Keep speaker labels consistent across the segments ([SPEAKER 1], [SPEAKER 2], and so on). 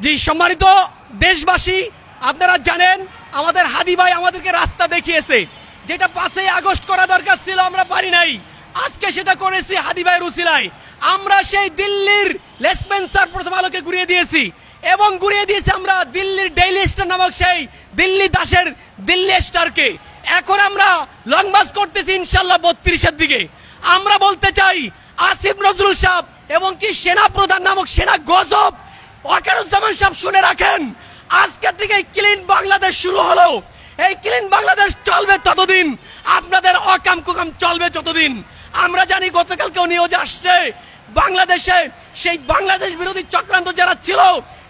[SPEAKER 1] জি সম্মানিত দেশবাসী, আপনারা জানেন আমাদের হাদি ভাই আমাদেরকে রাস্তা দেখিয়েছে, যেটা 5ই আগস্ট করা দরকার ছিল আমরা পারি নাই, আজকে সেটা করেছি হাদি ভাইয়ের উসিলায়। আমরা সেই দিল্লির লেসপেন্সার প্রথম আলোকে ঘুরিয়ে দিয়েছি এবং ঘুরিয়ে দিয়েছি আমরা দিল্লির ডেইলি স্টার নামক সেই দিল্লি দাসের দিল্লি স্টারকে। এখন আমরা লং মার্চ করতেছি ইনশাল্লাহ 32-এর দিকে। আমরা বলতে চাই আসিফ নজরুল সাহেব এবং কি সেনা প্রধান নামক সেনা গজব ওয়াকারুজ্জামান সাহেব, শুনে রাখেন, আজকে থেকে ক্লিন বাংলাদেশ শুরু হলো। এই ক্লিন বাংলাদেশ চলবে ততদিন, আপনাদের অকাম কুকাম চলবে যতদিন। আমরা জানি গতকালকেও নিউজ আসছে বাংলাদেশে সেই বাংলাদেশ বিরোধী চক্রান্ত যারা ছিল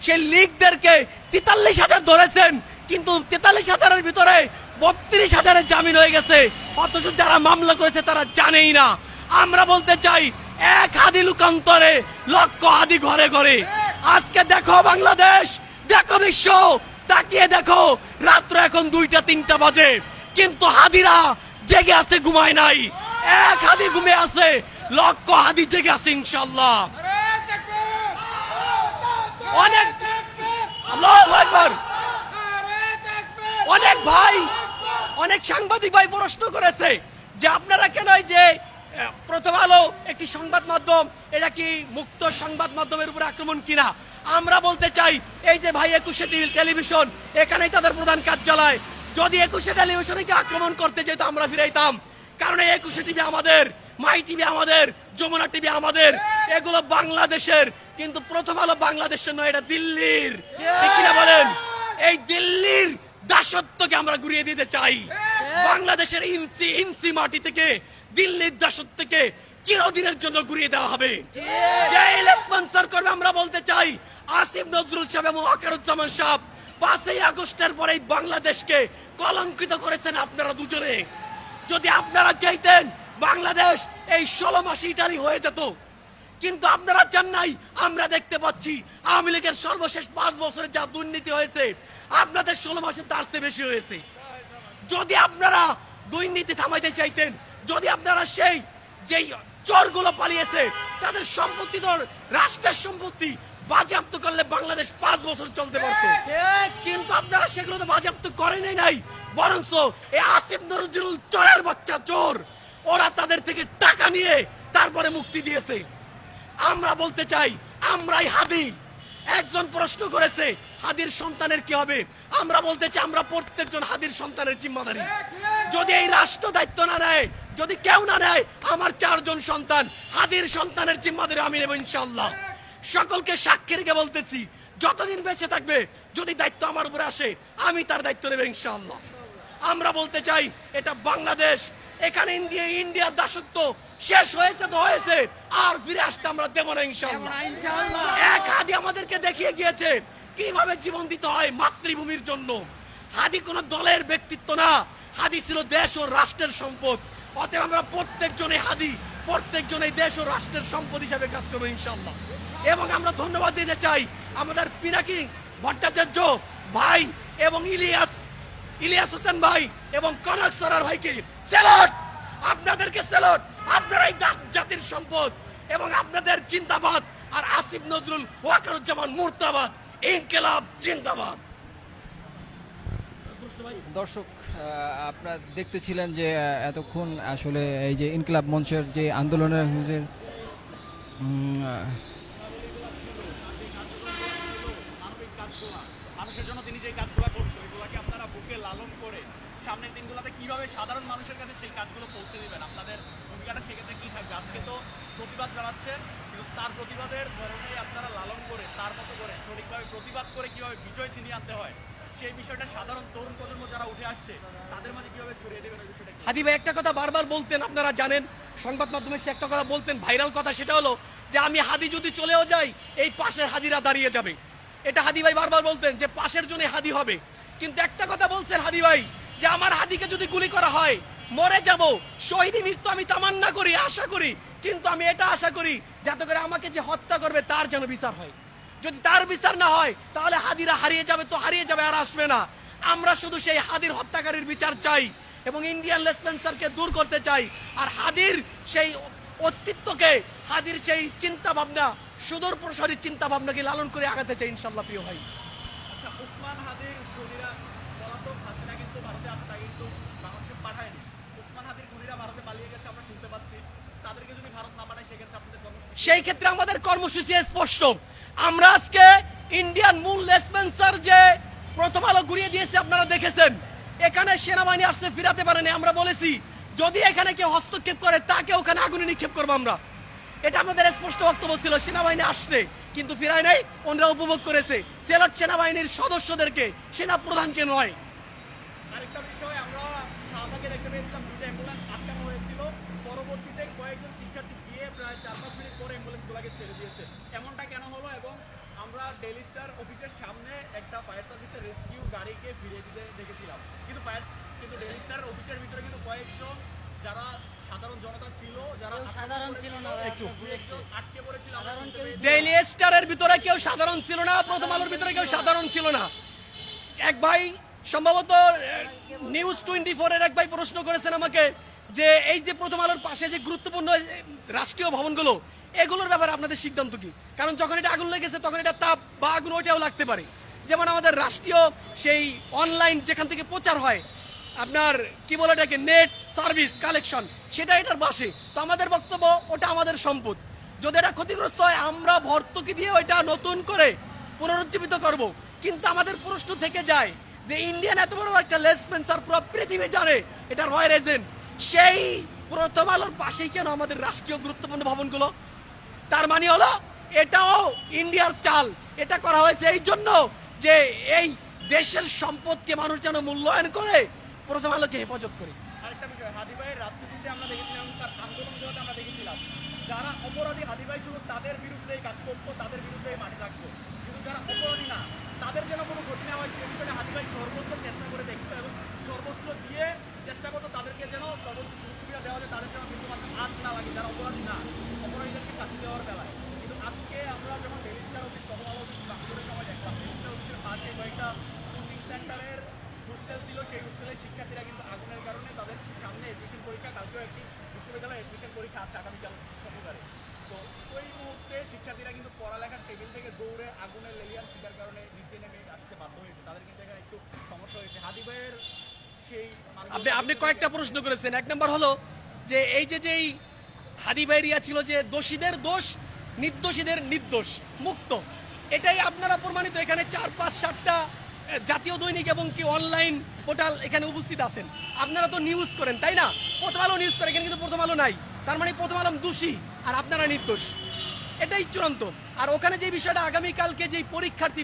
[SPEAKER 1] সেই লীগদেরকে 43,000 ধরেছেন, কিন্তু 43,000-এর ভিতরে 32,000-এর জামিন হয়ে গেছে, অথচ যারা মামলা করেছে তারা জানেই না। আমরা বলতে চাই এক হাদি লুকান্তরে লক্ষ হাদি ঘরে ঘরে। আজকে দেখো বাংলাদেশ, দেখো বিশ্ব, তাকিয়ে দেখো, রাত্র এখন 2টা-3টা বাজে, কিন্তু হাদিরা জেগে আছে, ঘুমায় নাই। এক হাদি ঘুমে আছে, লক্ষ হাদি জেগে আছে ইনশাল্লাহ। অনেক আল্লাহু আকবার। অনেক ভাই, অনেক সাংবাদিক ভাই প্রশ্ন করেছে যে আপনারা কেন এই যে প্রথম আলো একটি সংবাদ মাধ্যম, এটা কি মুক্ত সংবাদ মাধ্যমের উপর আক্রমণ কিনা? আমরা বলতে চাই এই যে ভাই 21শে টেলিভিশন, এখানেই তাদের প্রধান কার্যালয়। যদি 21শে টেলিভিশনে কি আক্রমণ করতে যেত আমরা ফিরাইতাম, কারণ এই 21শে টিভি আমাদের, মাই টিভি আমাদের, যমুনা টিভি আমাদের, এগুলো বাংলাদেশের। কিন্তু প্রথম আলো বাংলাদেশের নয়, এটা দিল্লির, ঠিক কিনা বলেন? এই দিল্লির দাসত্বকে আমরা ঘুরিয়ে দিতে চাই। বাংলাদেশের ইঞ্চি ইঞ্চি মাটি থেকে দিল্লির দাসত্বকে চিরদিনের জন্য ঘুরিয়ে দেওয়া হবে। যে স্পন্সর করবে, আমরা বলতে চাই আসিফ নজরুল সাহেব এবং ওয়াকারুজ্জামান সাহেব 5ই আগস্টের পরে বাংলাদেশকে কলঙ্কিত করেছেন আপনারা দুজনে। যদি আপনারা চাইতেন বাংলাদেশ এই 16 মাসে ইটালি হয়ে যেত, কিন্তু আপনারা চান নাই। আমরা দেখতে পাচ্ছি আওয়ামী লীগের সর্বশেষ 5 বছরে যা দুর্নীতি হয়েছে, আপনাদের 16 মাসে তার চেয়ে বেশি হয়েছে। যদি আপনারা দুর্নীতি থামাইতে চাইতেন, যদি আপনারা সেই যেই চোরগুলো পালিয়েছে তাদের সম্পত্তি, রাষ্ট্রের সম্পত্তি বাজেয়াপ্ত করলে বাংলাদেশ 5 বছর চলতে পারত, কিন্তু আপনারা সেগুলো তো বাজেয়াপ্ত করেনই নাই। বরঞ্চ এই আসিফ নজরুল চোরের বাচ্চা চোর, ওরা তাদের থেকে টাকা নিয়ে তারপরে মুক্তি দিয়েছে। আমরা বলতে চাই আমরাই হাদি। একজন প্রশ্ন করেছে হাদির সন্তানের কি হবে? আমরা বলতে চাই আমরা প্রত্যেকজন হাদির সন্তানের জিম্মাদারি। যদি এই রাষ্ট্র দায়িত্ব না নেয়, যদি কেউ না নেয়, আমার 4 জন সন্তান, হাদির সন্তানের জিম্মাদারি আমি নেব ইনশাআল্লাহ। সকলকে সাক্ষী রেখে বলতেছি, যতদিন বেঁচে থাকবে যদি দায়িত্ব আমার উপরে আসে, আমি তার দায়িত্ব নেব ইনশাআল্লাহ। আমরা বলতে চাই এটা বাংলাদেশ, এখানে ইন্ডিয়ার দাসত্ব শেষ হয়েছে তো হয়েছে, আর ফিরে আসতে আমরা দেব না ইনশাআল্লাহ। এক হাদি আমাদেরকে দেখিয়ে গিয়েছে কিভাবে জীবন দিতে হয় মাতৃভূমির জন্য। হাদি কোনো দলের ব্যক্তিত্ব না, হাদি ছিল দেশ ও রাষ্ট্রের সম্পদ। অতএব আমরা প্রত্যেকজনে হাদি, প্রত্যেকজনে দেশ ও রাষ্ট্রের সম্পদ হিসাবে কাজ করবো ইনশাআল্লাহ। এবং আমরা ধন্যবাদ দিতে চাই আমাদের পিনাকি ভট্টাচার্য ভাই এবং ইলিয়াস হোসেন ভাই এবং কনক সরার ভাইকে স্যালুট, আপনাদেরকে স্যালুট। আপনারা এই জাতির সম্পদ এবং আপনাদের জিন্দাবাদ। আর আসিফ নজরুল ওয়াকারুজ্জামান মুর্দাবাদ, ইনকিলাব জিন্দাবাদ।
[SPEAKER 2] দর্শক, আপনারা দেখতেছিলেন যে এতক্ষণ আসলে এই যে ইনকিলাব মঞ্চের যে আন্দোলনের
[SPEAKER 3] মানুষের জন্য তিনি যে কাজগুলো করতো, এগুলোকে আপনারা বুকে লালন করে সামনের দিনগুলোতে কিভাবে সাধারণ মানুষের কাছে সেই কাজগুলো পৌঁছে দিবেন, আপনাদের ভূমিকাটা সেক্ষেত্রে কি থাকবে? আজকে তো প্রতিবাদ জানাচ্ছেন, কিন্তু তার প্রতিবাদের ধরনেই আপনারা লালন করে তার মতো করে সঠিকভাবে প্রতিবাদ করে কিভাবে বিজয় ছিনিয়ে আনতে হয়, সেই বিষয়টা সাধারণ তরুণ প্রজন্ম যারা উঠে আসছে তাদের মাঝে কিভাবে ছড়িয়ে দেবেন, ওই বিষয়টা।
[SPEAKER 1] হাদি ভাই একটা কথা বারবার বলতেন, আপনারা জানেন সংবাদ মাধ্যমে সে একটা কথা বলতেন, ভাইরাল কথা, সেটা হলো যে আমি হাদি যদি চলেও যাই এই পাশের হাদিরা দাঁড়িয়ে যাবে। এটা হাদি ভাই বারবার বলতেন যে পাশের জন্য হাদি হবে। কিন্তু একটা কথা বলছেন হাদি ভাই যে আমার হাদিকে যদি গুলি করা হয় মরে যাব, শহীদ মৃত্যু আমি তামান্না করি, আশা করি, কিন্তু আমি এটা আশা করি যাতে করে আমাকে যে হত্যা করবে তার যেন বিচার হয়। যদি তার বিচার না হয় তাহলে হাদিরা হারিয়ে যাবে, তো হারিয়ে যাবে, আর আসবে না। আমরা শুধু সেই হাদির হত্যাকারীর বিচার চাই এবং ইন্ডিয়ান লেসপেন্সারকে দূর করতে চাই। আর হাদির সেই অস্তিত্বকে, হাদির সেই চিন্তা ভাবনা, সুদূর প্রসারী চিন্তা ভাবনাকে লালন করে আগাতে চাই ইনশাল্লাহ প্রিয় ভাই।
[SPEAKER 3] আচ্ছা, ওসমান হাদির খুনিরা পলাতক, হাসিনা কিন্তু ভারতে আসে, তাই কিন্তু বাংলাদেশে পাঠায়নি। ওসমান হাদির খুনিরা ভারতে পালিয়ে গেছে, আমরা শুনতে পাচ্ছি। তাদেরকে যদি ভারত না পাঠায়, সেক্ষেত্রে আপনাদের কর্মসূচি
[SPEAKER 1] সেই ক্ষেত্রে আমাদের কর্মসূচি স্পষ্ট। আমরা আজকে ইন্ডিয়ান মূল লেসপেন্সার যে প্রথম আলো ঘুরিয়ে দিয়েছে আপনারা দেখেছেন, এখানে সেনাবাহিনী আসছে, ফিরাতে পারেনি। আমরা বলেছি যদি এখানে কেউ হস্তক্ষেপ করে তাকে ওখানে আগুনে নিক্ষেপ করবো আমরা। এটা আমাদের স্পষ্ট বক্তব্য ছিল। সেনাবাহিনী আসছে কিন্তু ফিরায় নাই, ওনারা উপভোগ করেছে। সিলেট সেনাবাহিনীর সদস্যদেরকে, সেনা প্রধানকে নয়।
[SPEAKER 3] আরেকটা বিষয়, আমরা শাহবাগে দেখতে পেয়েছিলাম দুটো অ্যাম্বুলেন্স আটকানো হয়েছিল। পরবর্তীতে কয়েকজন শিক্ষার্থী গিয়ে প্রায় 4-5 মিনিট পরে অ্যাম্বুলেন্সগুলোকে ছেড়ে দিয়েছে। এমনটা কেন হলো? এবং আমরা ডেইলি স্টার অফিসের সামনে একটা ফায়ার সার্ভিসের রেস্কিউ গাড়িকে ফিরিয়ে দিতে দেখেছিলাম, কিন্তু ডেইলি স্টার অফিসের ভিতরে কিন্তু কয়েকজন যারা সাধারণ জনতা ছিল, যারা
[SPEAKER 4] সাধারণ ছিল না,
[SPEAKER 3] একটু আটকে পড়েছিল।
[SPEAKER 4] সাধারণ কেউ
[SPEAKER 1] ডেইলি স্টারের ভিতরে কেউ সাধারণ ছিল না, প্রথম আলোর ভিতরে কেউ সাধারণ ছিল না। এক ভাই সম্ভবত নিউজ 24 এর এক ভাই প্রশ্ন করেছেন আমাকে যে এই যে প্রথম আলোর পাশে যে গুরুত্বপূর্ণ রাষ্ট্রীয় ভবনগুলো, এগুলোর ব্যাপারে আপনাদের সিদ্ধান্ত কি? কারণ যখন এটা আগুন লেগেছে তখন এটা তাপ বা আগুন ওইটাও লাগতে পারে। যেমন আমাদের রাষ্ট্রীয় সেই অনলাইন যেখান থেকে প্রচার হয়, আপনার কি বলে এটাকে, নেট সার্ভিস কালেকশন, সেটা এটার পাশে। তো আমাদের বক্তব্য ওটা আমাদের সম্পদ। যদি এটা ক্ষতিগ্রস্ত হয় আমরা ভর্তুকি দিয়ে ওইটা নতুন করে পুনরুজ্জীবিত করব। কিন্তু আমাদের প্রশ্ন থেকে যায় যে ইন্ডিয়ান এত বড় একটা লেসপেন্সার পুরো পৃথিবী জানে এটা রয়্যাল এজেন্ট, সেই প্রথম আলোর পাশেই কেন আমাদের রাষ্ট্রীয় গুরুত্বপূর্ণ ভবনগুলো? তার মানে হলো এটাও ইন্ডিয়ার চাল। এটা করা হয়েছে এই জন্য যে এই দেশের সম্পদকে মানুষ যেন মূল্যায়ন করে, প্রথম আলোকে হেফাজত করে।
[SPEAKER 3] আরেকটা বিষয়, হাদি ভাইয়ের রাজনীতিতে আমরা দেখেছিলাম, তার আন্দোলনগুলোতে আমরা দেখেছিলাম, যারা অপরাধী হাদি ভাই শুধু তাদের বিরুদ্ধেই কাজ করতো, তাদের বিরুদ্ধেই মাঠে থাকতো। কিন্তু যারা অপরাধী না, তাদের যেন কোনো ক্ষতি না হয় সে বিষয়ে হাদি ভাই সর্বোচ্চ চেষ্টা করে দেখতো এবং সর্বোচ্চ দিয়ে চেষ্টা করতো তাদেরকে যেন সর্বোচ্চ সুবিধা দেওয়া যায়, তাদের যেন কিন্তু মাত্র আজ না লাগে, যারা অপরাধী না, অপরাধীদেরকে শাস্তি দেওয়ার বেলায়। কিন্তু আজকে আমরা যখন ডেইলি স্টার অফিস, প্রথম আলো অফিস বাংলাদেশের সময় দেখলাম, ডেইলি স্টার অফিসের পাশে কয়েকটা কোচিং সেন্টারের হোস্টেল ছিল, সেই হোস্টেলের শিক্ষার্থীরা কিন্তু আগুনের কারণে তাদের সামনে এডমিশন পরীক্ষা, কালকেও একটি বিশ্ববিদ্যালয়ে এডমিশন পরীক্ষা আছে আগামীকাল শনিবারে। তো ওই মুহূর্তে শিক্ষার্থীরা কিন্তু পড়ালেখার টেবিল থেকে দৌড়ে আগুনের লেলিয়ান শিকার কারণে নিচে নেমে আসতে বাধ্য হয়েছে। তাদের কিন্তু এখানে একটু সমস্যা হয়েছে। হাদি ভাইয়ের সেই
[SPEAKER 1] আপনি কয়েকটা প্রশ্ন করেছেন। এক নম্বর হলো যে এই যে যেই হাদি ভাইরিয়া ছিল যে দোষীদের দোষ, নির্দোষীদের নির্দোষ মুক্ত, এটাই আপনারা প্রমাণিত। এখানে 4-5-7টা জাতীয় দৈনিক এবং কি অনলাইন পোর্টাল এখানে উপস্থিত আছেন। আপনারা তো নিউজ করেন তাই না? প্রথম আলো নিউজ করে, এখানে কিন্তু প্রথম আলো নাই। তার মানে প্রথম আলো দোষী আর আপনারা নির্দোষ, এটাই চূড়ান্ত। আর ওখানে যে বিষয়টা আগামীকালকে যে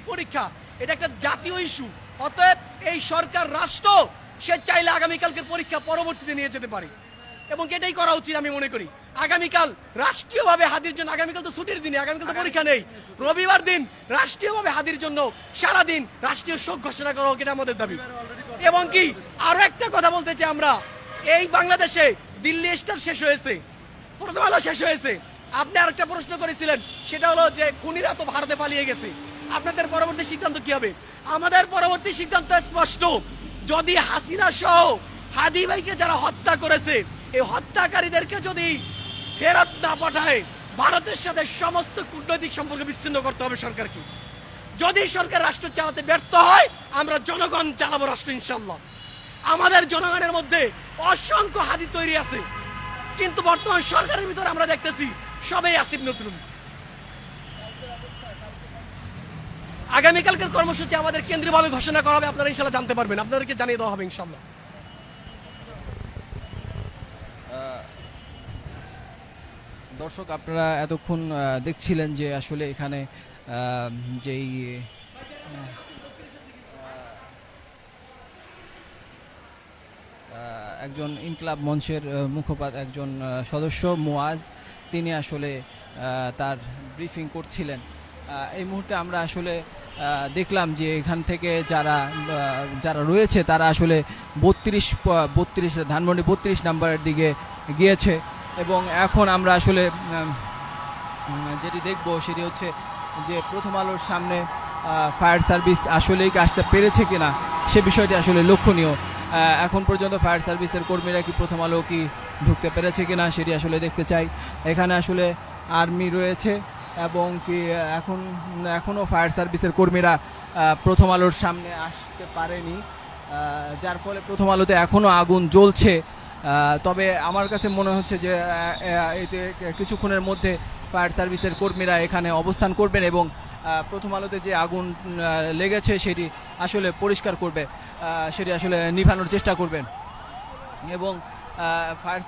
[SPEAKER 1] পরীক্ষা, এটা একটা জাতীয় ইস্যু। অতএব এই সরকার রাষ্ট্র সে চাইলে আগামীকালকে পরীক্ষা পরবর্তীতে নিয়ে যেতে পারে এবং এটাই করা উচিত আমি মনে করি। আগামীকাল রাষ্ট্রীয়ভাবে হাদির জন্য, আগামীকাল তো ছুটির দিনে, আগামীকাল তো পরীক্ষা নেই, রবিবার দিন রাষ্ট্রীয়ভাবে হাদির জন্য সারাদিন রাষ্ট্রীয় শোক ঘোষণা করা হোক, এটা আমাদের দাবি। এবং কি আরো একটা কথা বলতে চাই, আমরা এই বাংলাদেশে দিল্লি স্টার শেষ হয়েছে, প্রথম আলো শেষ হয়েছে। আপনি আরেকটা প্রশ্ন করেছিলেন, সেটা হলো যে খুনিরা তো ভারতে পালিয়ে গেছে, আপনাদের পরবর্তী সিদ্ধান্ত কি হবে? আমাদের পরবর্তী সিদ্ধান্ত স্পষ্ট। যদি হাসিনা সহ হাদি ভাইকে যারা হত্যা করেছে, এই হত্যাকারীদেরকে যদি ফেরত না পাঠায়, ভারতের সাথে সমস্ত কূটনৈতিক সম্পর্ক বিচ্ছিন্ন করতে হবে সরকারকে। যদি সরকার রাষ্ট্র চালাতে ব্যর্থ হয়, আমরা জনগণ চালাবো রাষ্ট্র ইনশাল্লাহ। আমাদের জনগণের মধ্যে অসংখ্য হাদি তৈরি আছে, কিন্তু বর্তমান সরকারের ভিতরে আমরা দেখতেছি সবাই আসিফ নজরুল। আগামীকালকের কর্মসূচি আমাদের কেন্দ্রীয়ভাবে ঘোষণা করা হবে, আপনারা ইনশাল্লাহ জানতে পারবেন, আপনাদেরকে জানিয়ে দেওয়া হবে ইনশাল্লাহ।
[SPEAKER 2] দর্শক, আপনারা এতক্ষণ দেখছিলেন যে আসলে এখানে যেই একজন ইনকলাব মঞ্চের মুখপাত্র, একজন সদস্য মুয়াজ, তিনি আসলে তার ব্রিফিং করছিলেন। এই মুহূর্তে আমরা আসলে দেখলাম যে এখান থেকে যারা রয়েছে তারা আসলে 32 ধানমন্ডি 32 নাম্বারের দিকে গিয়েছে। এবং এখন আমরা আসলে যেটি দেখব সেটি হচ্ছে যে প্রথম আলোর সামনে ফায়ার সার্ভিস আসলেই আসতে পেরেছে কিনা সে বিষয়টি আসলে লক্ষণীয়। এখন পর্যন্ত ফায়ার সার্ভিসের কর্মীরা কি প্রথম আলো কি ঢুকতে পেরেছে কিনা সেটি আসলে দেখতে চাই। এখানে আসলে আর্মি রয়েছে এবং কি এখনও ফায়ার সার্ভিসের কর্মীরা প্রথম আলোর সামনে আসতে পারেনি, যার ফলে প্রথম আলোতে এখনও আগুন জ্বলছে। তবে আমার কাছে মনে হচ্ছে যে এতে কিছুক্ষণের মধ্যে ফায়ার সার্ভিসের কর্মীরা এখানে অবস্থান করবেন এবং প্রথম আলোতে যে আগুন লেগেছে সেটি আসলে পরিষ্কার করবে, সেটি আসলে নিভানোর চেষ্টা করবেন এবং ফায়ার